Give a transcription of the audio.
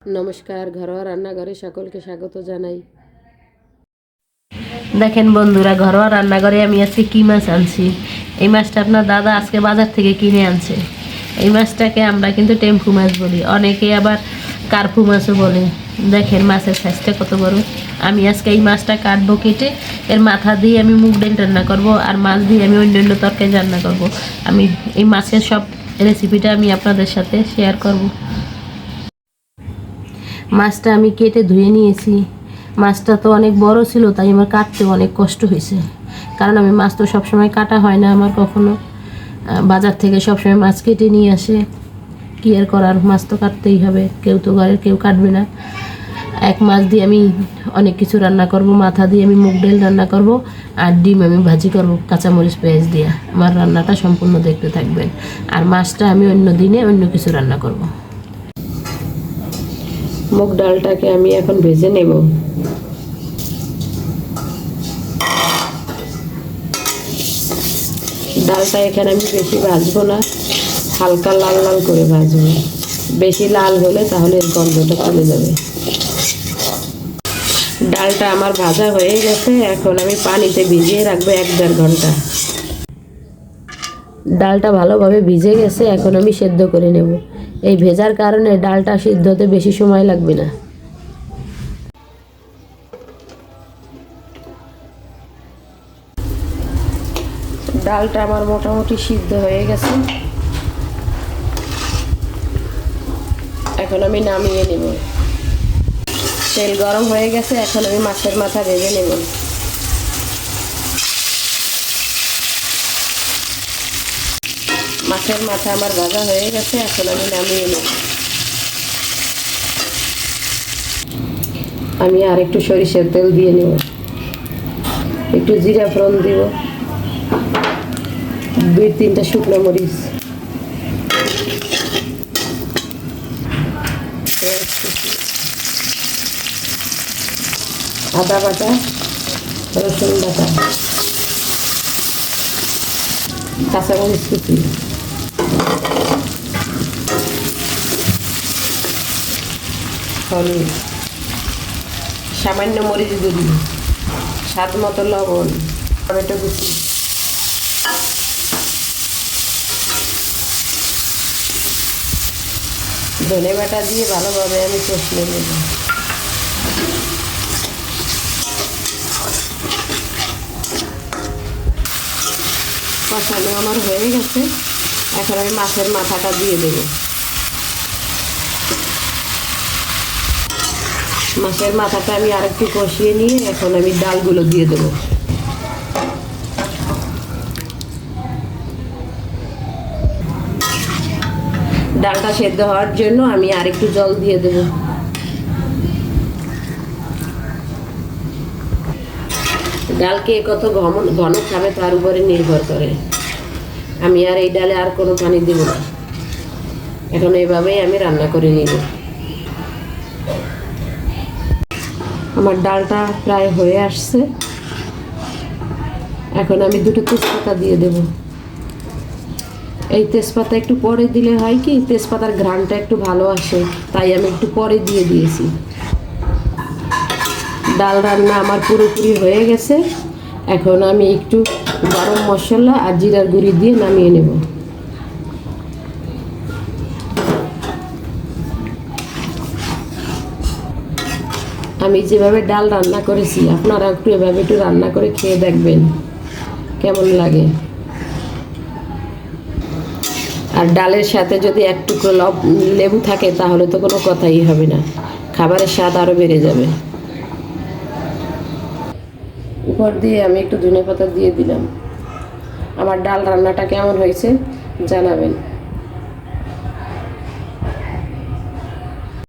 নমস্কার, ঘরোয়া রান্নাঘরে সকলকে স্বাগত জানাই। দেখেন বন্ধুরা, ঘরোয়া রান্নাঘরে আমি আজকে কি মাছ আনছি। এই মাছটা আপনার দাদা আজকে বাজার থেকে কিনে আনছে। এই মাছটাকে আমরা কিন্তু টেম্পু মাছ বলি, অনেকে আবার কার্পু মাছও বলে। দেখেন মাছের সাইজটা কত বড়। আমি আজকে এই মাছটা কাটবো, কেটে এর মাথা দিয়ে আমি মুগ ডাল রান্না করব, আর মাছ দিয়ে আমি অন্যান্য তরকারি রান্না করব। আমি এই মাছের সব রেসিপিটা আমি আপনাদের সাথে শেয়ার করব। মাছটা আমি কেটে ধুয়ে নিয়েছি। মাছটা তো অনেক বড় ছিল, তাই আমার কাটতে অনেক কষ্ট হয়েছে, কারণ আমি মাছ তো সবসময় কাটা হয় না আমার কখনো। বাজার থেকে সবসময় মাছ কেটে নিয়ে আসে, কী আর করার, মাছ তো কাটতেই হবে, কেউ তো ঘরের কেউ কাটবে না। এক মাছ দিয়ে আমি অনেক কিছু রান্না করব। মাথা দিয়ে আমি মুগ ডাল রান্না করব, আর ডিম আমি ভাজি করব কাঁচামরিচ পেঁয়াজ দিয়ে। আমার রান্নাটা সম্পূর্ণ দেখতে থাকবেন। আর মাছটা আমি অন্য দিনে অন্য কিছু রান্না করব। মুগ ডালটাকে আমি এখন ভেজে নেব। ডালটা এখানে আমি বেশি ভাজবো না, হালকা লাল লাল করে ভাজবো। বেশি লাল হলে তাহলে এর গন্ধটা চলে যাবে। ডালটা আমার ভাজা হয়ে গেছে, এখন আমি পানিতে ভিজিয়ে রাখবো 1-1.5 ঘন্টা। ডালটা ভালোভাবে ভিজে গেছে, এখন আমি সেদ্ধ করে নেব। এই ভেজার কারণে ডালটা সিদ্ধ হতে বেশি সময় লাগবে না। ডালটা আমার মোটামুটি সিদ্ধ হয়ে গেছে, এখন আমি নামিয়ে নেব। তেল গরম হয়ে গেছে, এখন আমি মাছের মাথা ভেজে নেব। মাছের মাথা আমার ভাজা হয়ে গেছে, এখন আমি নামিয়ে নেব। আমি আর একটু সরিষার তেল দিয়ে নেব, একটু জিরা ফোড়ন দিব, 2-3টা শুকনো মরিচ, আদা বাটা, রসুন বাটা, কাঁচামরিচ কুচি, হলুদ, সামান্য মরিচ গুঁড়ি, স্বাদ মতো লবণ, টমেটো কুচি, ধনে বাটা দিয়ে ভালোভাবে আমি কষিয়ে নেব। কষানো আমার হয়ে গেছে, এখন আমি মাছের মাথাটা দিয়ে দেব। মাছের মাথাটা আমি আরেকটু কষিয়ে নিয়ে এখন আমি ডালগুলো দিয়ে দেব। ডালটা সেদ্ধ হওয়ার জন্য আমি আরেকটু জল দিয়ে দেব। ডালকে কত ঘন খাবে তার উপরে নির্ভর করে। আমি আর এই ডালে আর কোনো পানি দেব না, এখন এইভাবেই আমি রান্না করে নিব। আমার ডালটা প্রায় হয়ে আসছে, এখন আমি 2টো তেজপাতা দিয়ে দেব। এই তেজপাতা একটু পরে দিলে হয় কি, তেজপাতার ঘ্রাণটা একটু ভালো আসে, তাই আমি একটু পরে দিয়ে দিয়েছি। ডাল রান্না আমার পুরোপুরি হয়ে গেছে, এখন আমি একটু গরম মশলা আর জিরার গুঁড়ি দিয়ে নামিয়ে নেব। আমি যেভাবে ডাল রান্না করেছি, আপনারা একটু এভাবে একটু রান্না করে খেয়ে দেখবেন কেমন লাগে। আর ডালের সাথে যদি একটু লেবু থাকে তাহলে তো কোনো কথাই হবে না, খাবারের স্বাদ আরও বেড়ে যাবে। উপর দিয়ে আমি একটু ধনেপাতা দিয়ে দিলাম। আমার ডাল রান্নাটা কেমন হয়েছে জানাবেন।